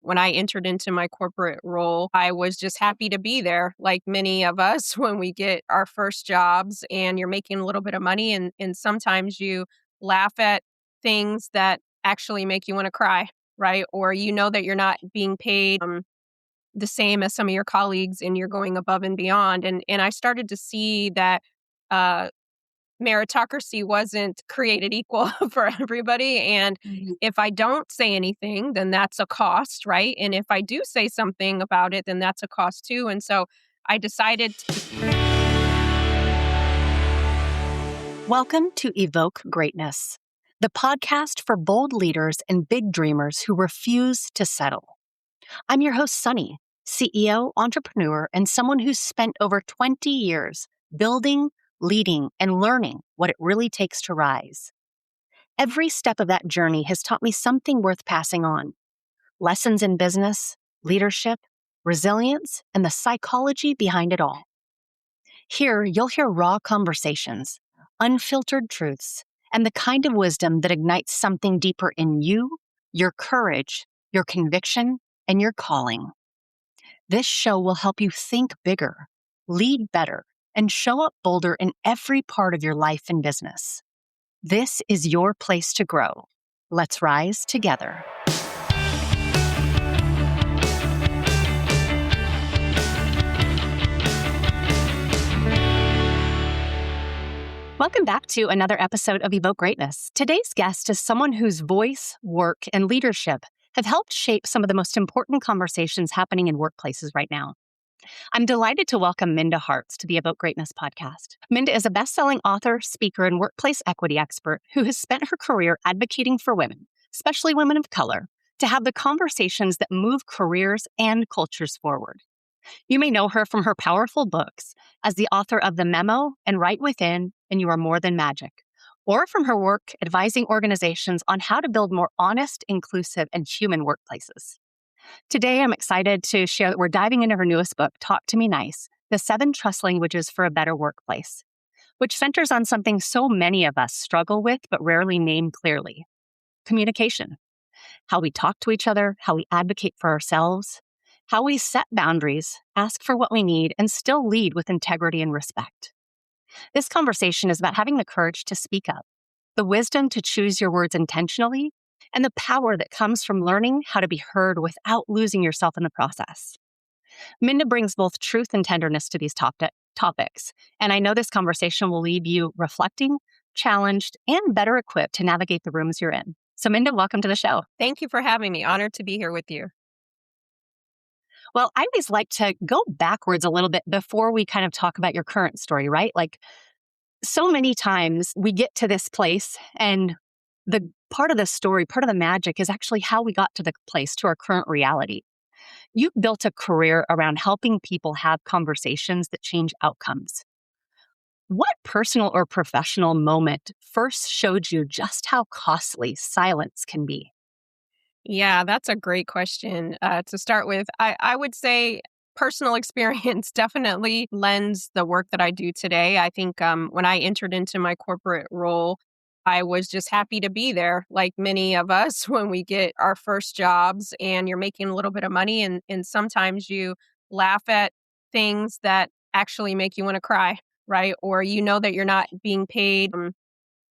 When I entered into my corporate role, I was just happy to be there. Like many of us, when we get our first jobs and you're making a little bit of money, and sometimes you laugh at things that actually make you want to cry, right? Or you know that you're not being paid the same as some of your colleagues and you're going above and beyond. And I started to see that uh, meritocracy wasn't created equal for everybody. And if I don't say anything, then that's a cost, right? And if I do say something about it, then that's a cost too. And so I decided Welcome to Evoke Greatness, the podcast for bold leaders and big dreamers who refuse to settle. I'm your host, Sunny, CEO, entrepreneur, and someone who's spent over 20 years building, leading, and learning what it really takes to rise. Every step of that journey has taught me something worth passing on. Lessons in business, leadership, resilience, and the psychology behind it all. Here, you'll hear raw conversations, unfiltered truths, and the kind of wisdom that ignites something deeper in you, your courage, your conviction, and your calling. This show will help you think bigger, lead better, and show up bolder in every part of your life and business. This is your place to grow. Let's rise together. Welcome back to another episode of Evoke Greatness. Today's guest is someone whose voice, work, and leadership have helped shape some of the most important conversations happening in workplaces right now. I'm delighted to welcome Minda Harts to the Evoke Greatness podcast. Minda is a best-selling author, speaker, and workplace equity expert who has spent her career advocating for women, especially women of color, to have the conversations that move careers and cultures forward. You may know her from her powerful books as the author of The Memo and Right Within and You Are More Than Magic, or from her work advising organizations on how to build more honest, inclusive, and human workplaces. Today, I'm excited to share that we're diving into her newest book, Talk to Me Nice, The 7 Trust Languages for a Better Workplace, which centers on something so many of us struggle with but rarely name clearly: communication. How we talk to each other, how we advocate for ourselves, how we set boundaries, ask for what we need, and still lead with integrity and respect. This conversation is about having the courage to speak up, the wisdom to choose your words intentionally, and the power that comes from learning how to be heard without losing yourself in the process. Minda brings both truth and tenderness to these topics, and I know this conversation will leave you reflecting, challenged, and better equipped to navigate the rooms you're in. So Minda, welcome to the show. thank you for having me. Honored to be here with you. Well, I always like to go backwards a little bit before we kind of talk about your current story, right? Like, so many times we get to this place and the part of the story, part of the magic is actually how we got to the place, to our current reality. You've built a career around helping people have conversations that change outcomes. What personal or professional moment first showed you just how costly silence can be? Yeah, that's a great question to start with. I would say personal experience definitely lends the work that I do today. I think when I entered into my corporate role, I was just happy to be there. Like many of us, when we get our first jobs and you're making a little bit of money, and sometimes you laugh at things that actually make you want to cry, right? Or you know that you're not being paid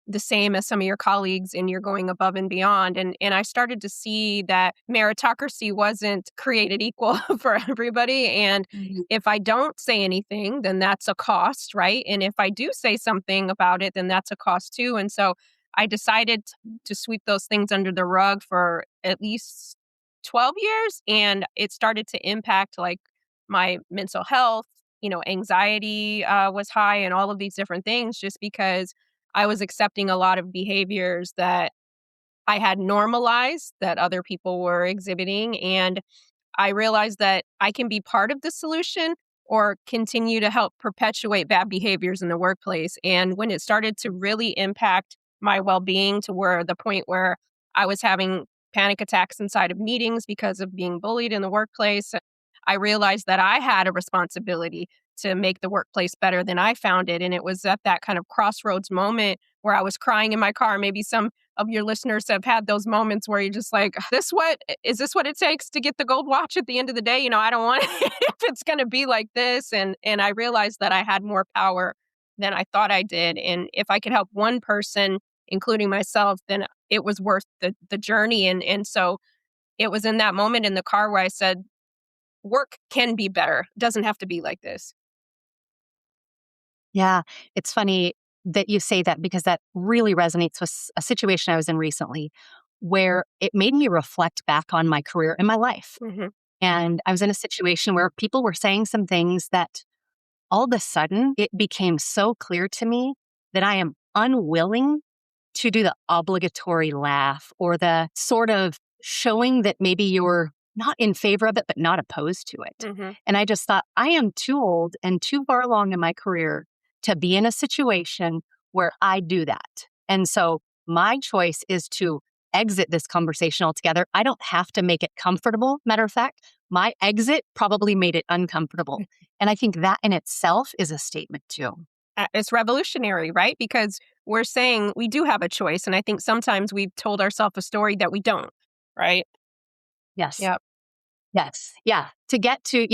the same as some of your colleagues and you're going above and beyond. And I started to see that meritocracy wasn't created equal for everybody. And if I don't say anything, then that's a cost, right? And if I do say something about it, then that's a cost too. And so I decided to sweep those things under the rug for at least 12 years. And it started to impact like my mental health, anxiety was high and all of these different things just because I was accepting a lot of behaviors that I had normalized that other people were exhibiting. And I realized that I can be part of the solution or continue to help perpetuate bad behaviors in the workplace. And when it started to really impact my well-being to where the point where I was having panic attacks inside of meetings because of being bullied in the workplace, I realized that I had a responsibility to make the workplace better than I found it. And it was at that kind of crossroads moment where I was crying in my car. Maybe some of your listeners have had those moments where you're just like, is this what it takes to get the gold watch at the end of the day? I don't want it if it's going to be like this. And I realized that I had more power than I thought I did. And if I could help one person, including myself, then it was worth the journey. And so it was in that moment in the car where I said, work can be better. It doesn't have to be like this. Yeah, it's funny that you say that because that really resonates with a situation I was in recently where it made me reflect back on my career and my life. Hmm. And I was in a situation where people were saying some things that all of a sudden it became so clear to me that I am unwilling to do the obligatory laugh or the sort of showing that maybe you're not in favor of it, but not opposed to it. Hmm. And I just thought, I am too old and too far along in my career to be in a situation where I do that. And so my choice is to exit this conversation altogether. I don't have to make it comfortable. Matter of fact, my exit probably made it uncomfortable. And I think that in itself is a statement too. It's revolutionary, right? Because we're saying we do have a choice. And I think sometimes we've told ourselves a story that we don't, right? Yes. Yeah. Yes. Yeah. To get to,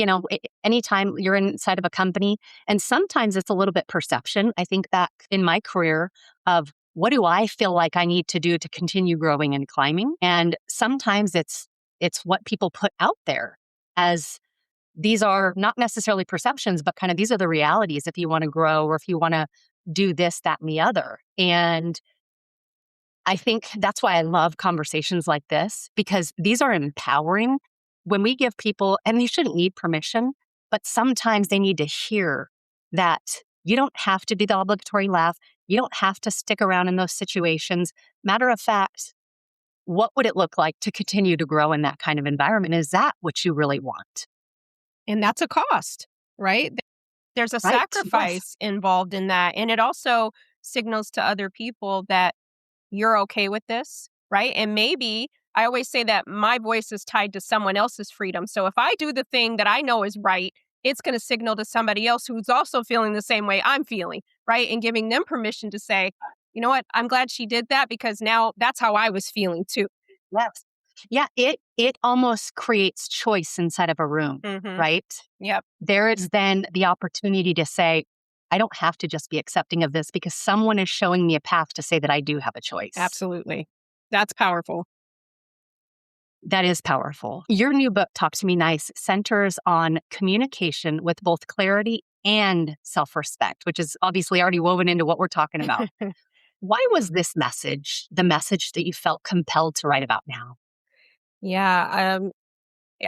anytime you're inside of a company, and sometimes it's a little bit perception. I think that in my career of what do I feel like I need to do to continue growing and climbing? And sometimes it's what people put out there as these are not necessarily perceptions, but kind of these are the realities if you want to grow or if you want to do this, that, and the other. And I think that's why I love conversations like this because these are empowering when we give people, and they shouldn't need permission, but sometimes they need to hear that you don't have to do the obligatory laugh. You don't have to stick around in those situations. Matter of fact, what would it look like to continue to grow in that kind of environment? Is that what you really want? And that's a cost, right? There's a Right? Yes. sacrifice involved in that. And it also signals to other people that you're okay with this, right? And maybe I always say that my voice is tied to someone else's freedom. So if I do the thing that I know is right, it's going to signal to somebody else who's also feeling the same way I'm feeling, right? And giving them permission to say, you know what, I'm glad she did that because now that's how I was feeling too. Yes. Yeah, it almost creates choice inside of a room, Hmm. right? Yep, There is then the opportunity to say, I don't have to just be accepting of this because someone is showing me a path to say that I do have a choice. absolutely. That's powerful. That is powerful. Your new book, Talk to Me Nice, centers on communication with both clarity and self respect, which is obviously already woven into what we're talking about. Why was this message the message that you felt compelled to write about now? Yeah.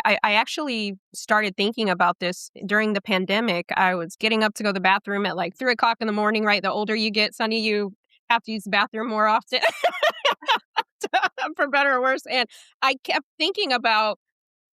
I actually started thinking about this during the pandemic. I was getting up to go to the bathroom at like 3 o'clock in the morning, right? The older you get, Sonny, you have to use the bathroom more often for better or worse. And I kept thinking about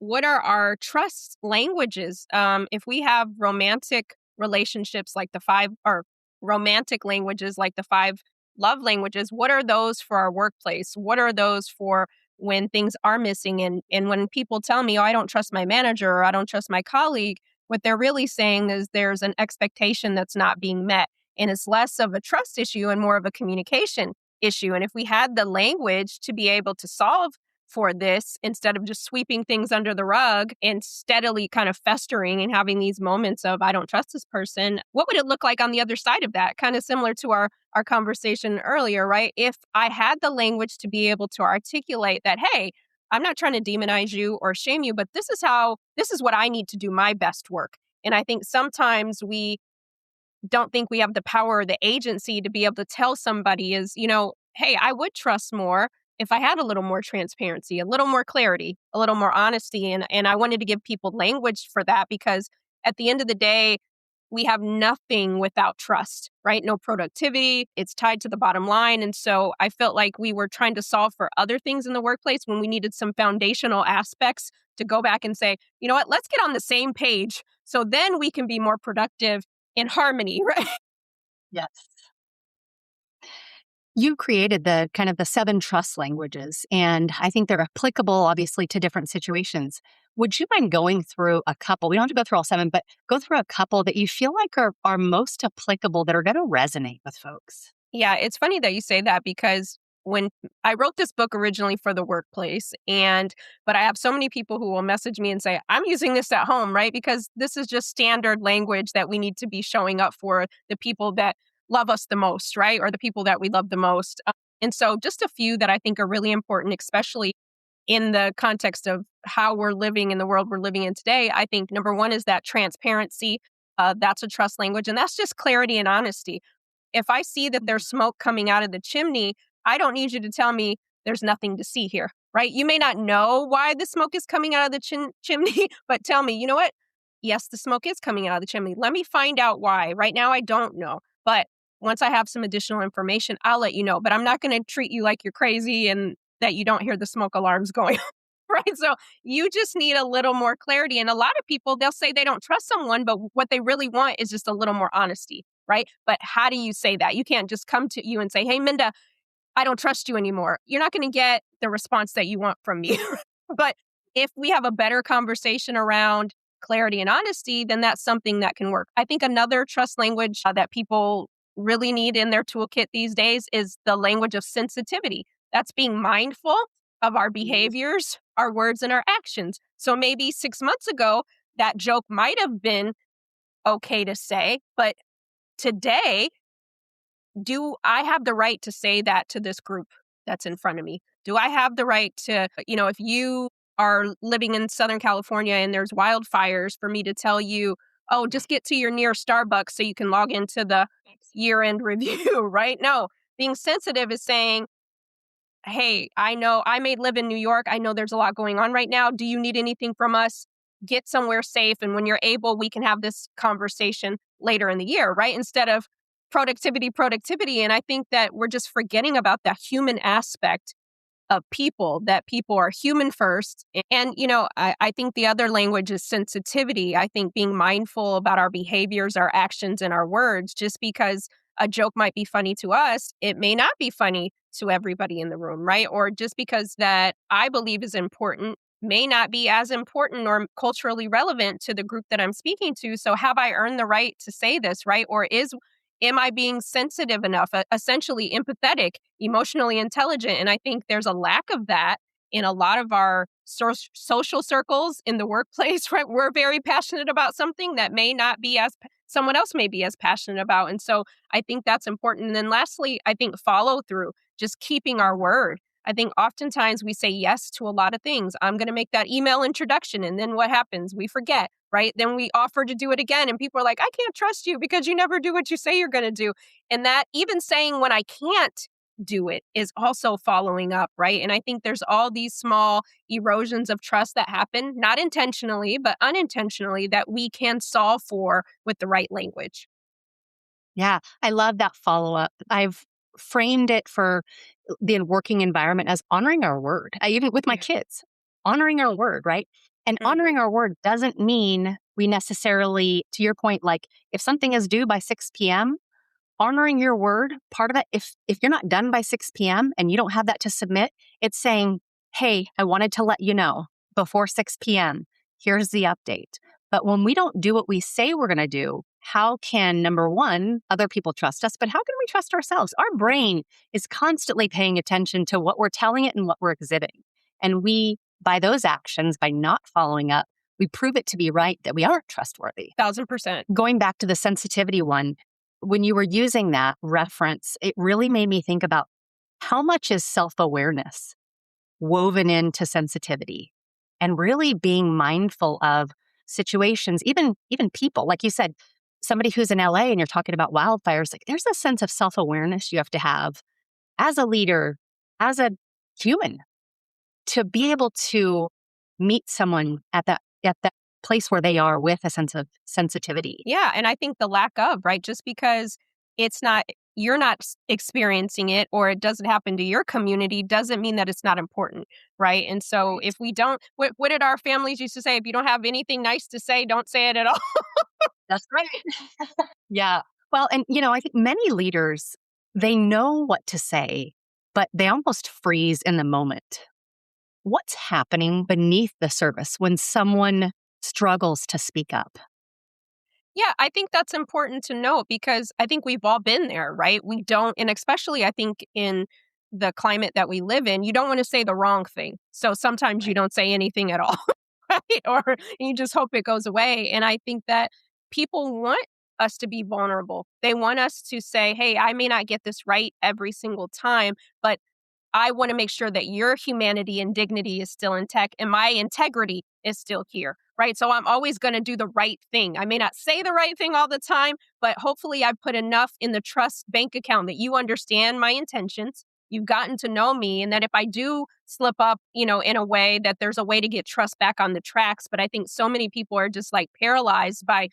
what are our trust languages? If we have romantic relationships like the five, or romantic languages like the five love languages, what are those for our workplace? What are those for when things are missing? And when people tell me, oh, I don't trust my manager or I don't trust my colleague, what they're really saying is there's an expectation that's not being met. And it's less of a trust issue and more of a communication issue. And if we had the language to be able to solve for this instead of just sweeping things under the rug and steadily kind of festering and having these moments of I don't trust this person, what would it look like on the other side of that? Kind of similar to our conversation earlier, right? If I had the language to be able to articulate that, hey, I'm not trying to demonize you or shame you, but this is what I need to do my best work. And I think sometimes we don't think we have the power or the agency to be able to tell somebody is, hey, I would trust more if I had a little more transparency, a little more clarity, a little more honesty. And I wanted to give people language for that because at the end of the day, we have nothing without trust, right? No productivity. It's tied to the bottom line. And so I felt like we were trying to solve for other things in the workplace when we needed some foundational aspects to go back and say, you know what, let's get on the same page so then we can be more productive in harmony, right? Yes. You created the kind of the 7 trust languages, and I think they're applicable, obviously, to different situations. Would you mind going through a couple? We don't have to go through all 7, but go through a couple that you feel like are most applicable that are going to resonate with folks. Yeah, it's funny that you say that because when I wrote this book originally for the workplace, but I have so many people who will message me and say, I'm using this at home, right? Because this is just standard language that we need to be showing up for the people that love us the most, right? Or the people that we love the most. And so just a few that I think are really important, especially in the context of how we're living in the world we're living in today. I think number one is that transparency. That's a trust language, and that's just clarity and honesty. If I see that there's smoke coming out of the chimney, I don't need you to tell me there's nothing to see here, right? You may not know why the smoke is coming out of the chimney, but tell me, you know what? Yes, the smoke is coming out of the chimney. Let me find out why. Right now, I don't know. But once I have some additional information, I'll let you know. But I'm not going to treat you like you're crazy and that you don't hear the smoke alarms going. Right. So you just need a little more clarity. And a lot of people, they'll say they don't trust someone, but what they really want is just a little more honesty. Right. But how do you say that? You can't just come to you and say, hey, Minda, I don't trust you anymore. You're not going to get the response that you want from me. But if we have a better conversation around clarity and honesty, then that's something that can work. I think another trust language that people really need in their toolkit these days is the language of sensitivity. That's being mindful of our behaviors, our words, and our actions. So maybe 6 months ago, that joke might have been okay to say, but today, do I have the right to say that to this group that's in front of me? Do I have the right to, if you are living in Southern California and there's wildfires, for me to tell you, oh, just get to your nearest Starbucks so you can log into the year-end review, right? No, being sensitive is saying, hey, I know I may live in New York. I know there's a lot going on right now. Do you need anything from us? Get somewhere safe. And when you're able, we can have this conversation later in the year, right? Instead of productivity, productivity. And I think that we're just forgetting about the human aspect of people, that people are human first. And, I think the other language is sensitivity. I think being mindful about our behaviors, our actions, and our words, just because a joke might be funny to us, it may not be funny to everybody in the room, right? Or just because that I believe is important may not be as important or culturally relevant to the group that I'm speaking to. So have I earned the right to say this, right? Or am I being sensitive enough, essentially empathetic, emotionally intelligent? And I think there's a lack of that in a lot of our social circles in the workplace, right? We're very passionate about something that may not be someone else may be as passionate about. And so I think that's important. And then lastly, I think follow through, just keeping our word. I think oftentimes we say yes to a lot of things. I'm going to make that email introduction. And then what happens? We forget, right? Then we offer to do it again. And people are like, I can't trust you because you never do what you say you're going to do. And that even saying when I can't do it is also following up, right? And I think there's all these small erosions of trust that happen, not intentionally, but unintentionally, that we can solve for with the right language. Yeah, I love that follow up. I've framed it for the working environment as honoring our word. Even with my kids, honoring our word, right? And Mhm. honoring our word doesn't mean we necessarily, to your point, like if something is due by 6 p.m., honoring your word, part of it, if you're not done by 6 p.m. and you don't have that to submit, it's saying, hey, I wanted to let you know before 6 p.m. Here's the update. But when we don't do what we say we're going to do, how can, number one, other people trust us? But how can we trust ourselves? Our brain is constantly paying attention to what we're telling it and what we're exhibiting. And we, by those actions, by not following up, we prove it to be right that we aren't trustworthy. 1,000%. Going back to the sensitivity one, when you were using that reference, it really made me think about how much is self-awareness woven into sensitivity and really being mindful of situations, even people, like you said, somebody who's in LA and you're talking about wildfires, like there's a sense of self-awareness you have to have as a leader, as a human, to be able to meet someone at that place where they are with a sense of sensitivity. Yeah. And I think the lack of, right? Just because you're not experiencing it or it doesn't happen to your community doesn't mean that it's not important. Right. And so if we don't, what did our families used to say? If you don't have anything nice to say, don't say it at all. That's right. Yeah. Well, and I think many leaders, they know what to say, but they almost freeze in the moment. What's happening beneath the surface when someone struggles to speak up? Yeah, I think that's important to note because I think we've all been there, right? We don't, and especially I think in the climate that we live in, you don't want to say the wrong thing. So sometimes you Right. don't say anything at all, right? Or you just hope it goes away. And I think that people want us to be vulnerable. They want us to say, hey, I may not get this right every single time, but I want to make sure that your humanity and dignity is still intact and my integrity is still here, right? So I'm always going to do the right thing. I may not say the right thing all the time, but hopefully I've put enough in the trust bank account that you understand my intentions. You've gotten to know me, and that if I do slip up, in a way, that there's a way to get trust back on the tracks. But I think so many people are just like paralyzed by,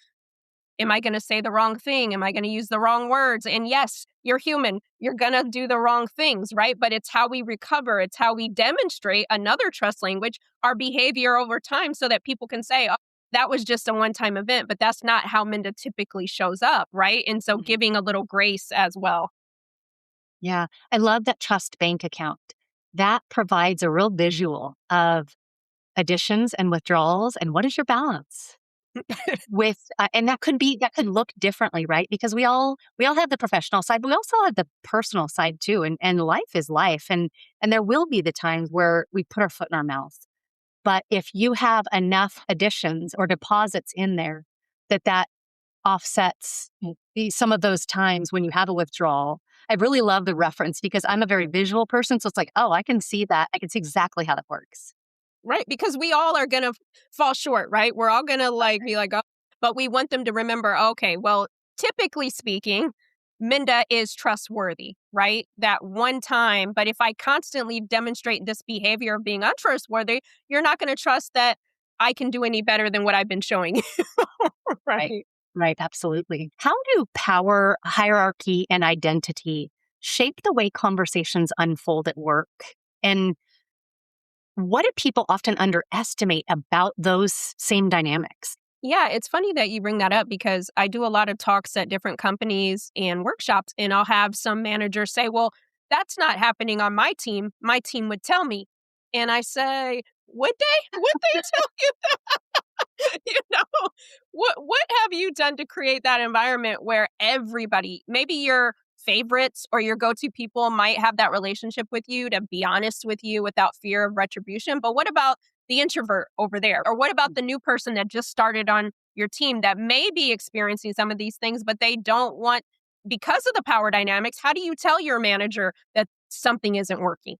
am I going to say the wrong thing? Am I going to use the wrong words? And yes, you're human. You're going to do the wrong things, right? But it's how we recover. It's how we demonstrate another trust language, our behavior over time, so that people can say, oh, that was just a one time event, but that's not how Minda typically shows up, right? And so Mhm. giving a little grace as well. Yeah. I love that trust bank account. That provides a real visual of additions and withdrawals and what is your balance with and that could look differently, right? Because we all have the professional side, but we also have the personal side too, and life is life, and there will be the times where we put our foot in our mouth. But if you have enough additions or deposits in there that offsets some of those times when you have a withdrawal. I really love the reference because I'm a very visual person. So it's like, oh, I can see that. I can see exactly how that works. Right, because we all are gonna fall short, right? We're all gonna, be like, "Oh," but we want them to remember, okay, well, typically speaking, Minda is trustworthy, right? That one time, but if I constantly demonstrate this behavior of being untrustworthy, you're not gonna trust that I can do any better than what I've been showing you, Right. right? Right. Absolutely. How do power, hierarchy, and identity shape the way conversations unfold at work? And what do people often underestimate about those same dynamics? Yeah, it's funny that you bring that up because I do a lot of talks at different companies and workshops, and I'll have some managers say, well, that's not happening on my team. My team would tell me. And I say, would they? Would they tell you? you know, what have you done to create that environment where everybody, maybe your favorites or your go-to people might have that relationship with you to be honest with you without fear of retribution, but what about the introvert over there? Or what about the new person that just started on your team that may be experiencing some of these things, but they don't want, because of the power dynamics, how do you tell your manager that something isn't working?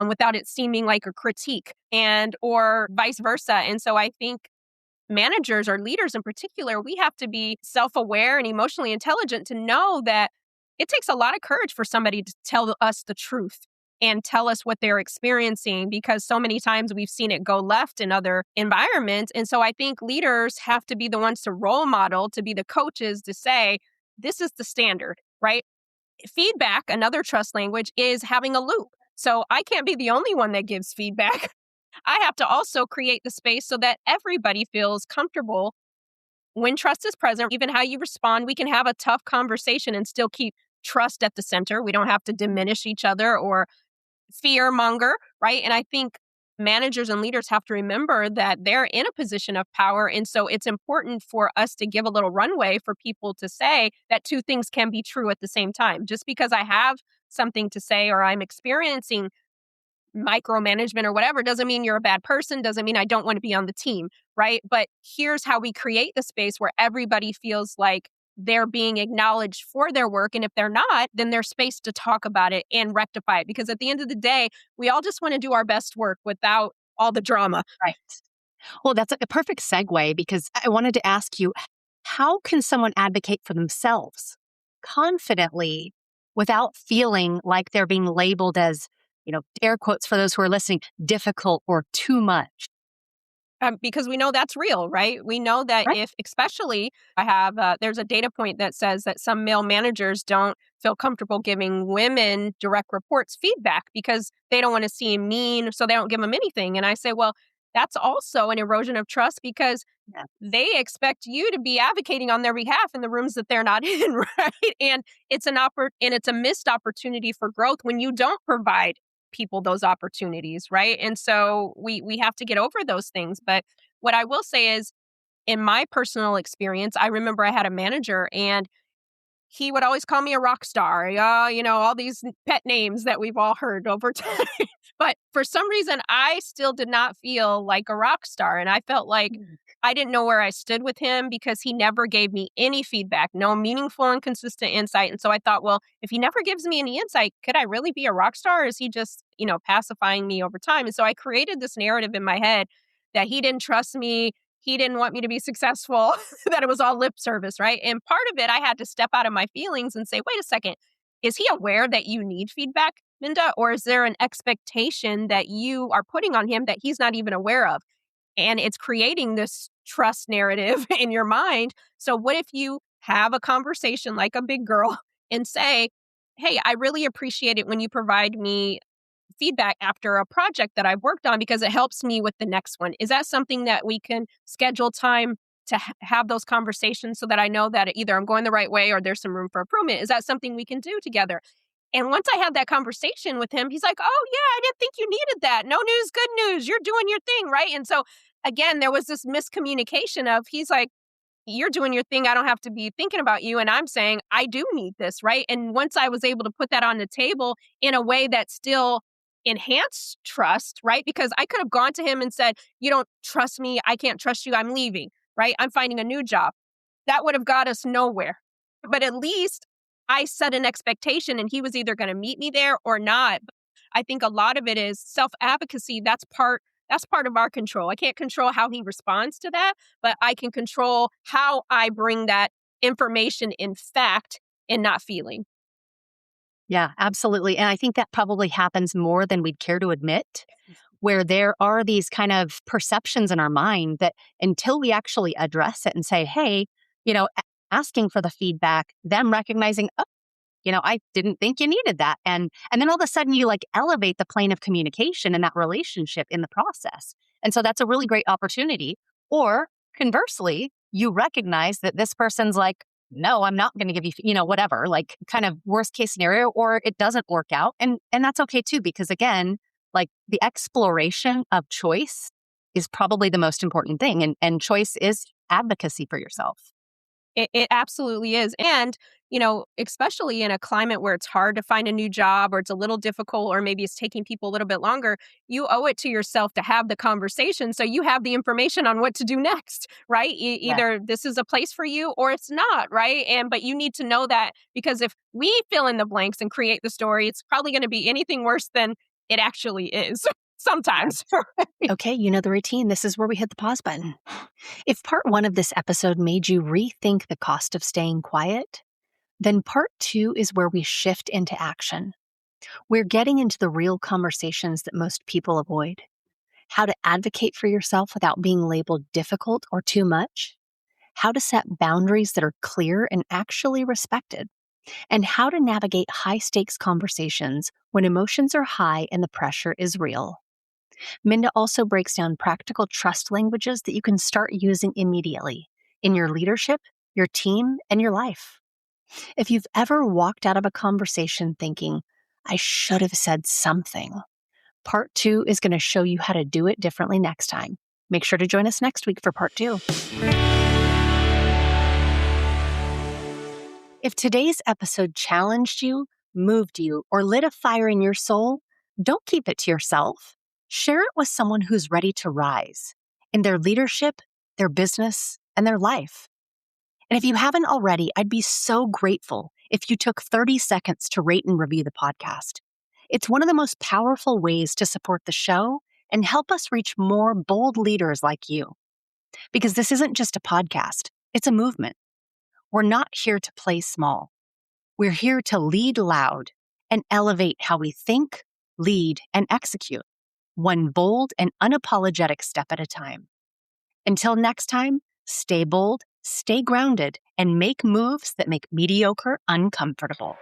And without it seeming like a critique, and or vice versa. And so I think managers or leaders in particular, we have to be self aware and emotionally intelligent to know that it takes a lot of courage for somebody to tell us the truth and tell us what they're experiencing, because so many times we've seen it go left in other environments. And so I think leaders have to be the ones to role model, to be the coaches to say, this is the standard, right? Feedback, another trust language, is having a loop. So I can't be the only one that gives feedback. I have to also create the space so that everybody feels comfortable when trust is present, even how you respond. We can have a tough conversation and still keep trust at the center. We don't have to diminish each other or fear monger, right? And I think managers and leaders have to remember that they're in a position of power. And so it's important for us to give a little runway for people to say that two things can be true at the same time. Just because I have something to say or I'm experiencing micromanagement or whatever doesn't mean you're a bad person, doesn't mean I don't want to be on the team, right? But here's how we create the space where everybody feels like they're being acknowledged for their work. And if they're not, then there's space to talk about it and rectify it. Because at the end of the day, we all just want to do our best work without all the drama. Right. Well, that's a perfect segue because I wanted to ask you, how can someone advocate for themselves confidently without feeling like they're being labeled as, air quotes for those who are listening, difficult or too much? Because we know that's real, right? We know that Right. if, especially, I have, there's a data point that says that some male managers don't feel comfortable giving women direct reports feedback because they don't want to seem mean, so they don't give them anything. And I say, well, that's also an erosion of trust because Yeah. they expect you to be advocating on their behalf in the rooms that they're not in, right? And it's a missed opportunity for growth when you don't provide people those opportunities, right? And so we have to get over those things. But what I will say is, in my personal experience, I remember I had a manager and he would always call me a rock star, all these pet names that we've all heard over time. But for some reason, I still did not feel like a rock star. And I felt like I didn't know where I stood with him because he never gave me any feedback, no meaningful and consistent insight. And so I thought, well, if he never gives me any insight, could I really be a rock star? Or is he just, pacifying me over time? And so I created this narrative in my head that he didn't trust me. He didn't want me to be successful, that it was all lip service, right? And part of it, I had to step out of my feelings and say, wait a second, is he aware that you need feedback, Minda? Or is there an expectation that you are putting on him that he's not even aware of? And it's creating this trust narrative in your mind. So what if you have a conversation like a big girl and say, hey, I really appreciate it when you provide me feedback after a project that I've worked on because it helps me with the next one. Is that something that we can schedule time to have those conversations so that I know that either I'm going the right way or there's some room for improvement? Is that something we can do together? And once I had that conversation with him, he's like, oh, yeah, I didn't think you needed that. No news, good news. You're doing your thing, right? And so, again, there was this miscommunication of he's like, you're doing your thing. I don't have to be thinking about you. And I'm saying, I do need this, right? And once I was able to put that on the table in a way that still enhanced trust, right? Because I could have gone to him and said, you don't trust me. I can't trust you. I'm leaving, right? I'm finding a new job. That would have got us nowhere. But at least I set an expectation and he was either going to meet me there or not. I think a lot of it is self-advocacy. That's part of our control. I can't control how he responds to that, but I can control how I bring that information in fact and not feeling. Yeah, absolutely. And I think that probably happens more than we'd care to admit, where there are these kind of perceptions in our mind that until we actually address it and say, hey, asking for the feedback, them recognizing, oh, I didn't think you needed that. And then all of a sudden you like elevate the plane of communication in that relationship in the process. And so that's a really great opportunity. Or conversely, you recognize that this person's like, no, I'm not going to give you, whatever, like kind of worst case scenario, or it doesn't work out. And that's okay too, because again, like the exploration of choice is probably the most important thing. And choice is advocacy for yourself. It absolutely is. And, especially in a climate where it's hard to find a new job or it's a little difficult or maybe it's taking people a little bit longer, you owe it to yourself to have the conversation so you have the information on what to do next, right? Either this is a place for you or it's not, right? But you need to know that because if we fill in the blanks and create the story, it's probably going to be anything worse than it actually is sometimes. Okay, you know the routine. This is where we hit the pause button. If part 1 of this episode made you rethink the cost of staying quiet, then part 2 is where we shift into action. We're getting into the real conversations that most people avoid. How to advocate for yourself without being labeled difficult or too much. How to set boundaries that are clear and actually respected. And how to navigate high-stakes conversations when emotions are high and the pressure is real. Minda also breaks down practical trust languages that you can start using immediately in your leadership, your team, and your life. If you've ever walked out of a conversation thinking, I should have said something, part 2 is going to show you how to do it differently next time. Make sure to join us next week for part 2. If today's episode challenged you, moved you, or lit a fire in your soul, don't keep it to yourself. Share it with someone who's ready to rise in their leadership, their business, and their life. And if you haven't already, I'd be so grateful if you took 30 seconds to rate and review the podcast. It's one of the most powerful ways to support the show and help us reach more bold leaders like you. Because this isn't just a podcast, it's a movement. We're not here to play small. We're here to lead loud and elevate how we think, lead, and execute, one bold and unapologetic step at a time. Until next time, stay bold, stay grounded, and make moves that make mediocre uncomfortable.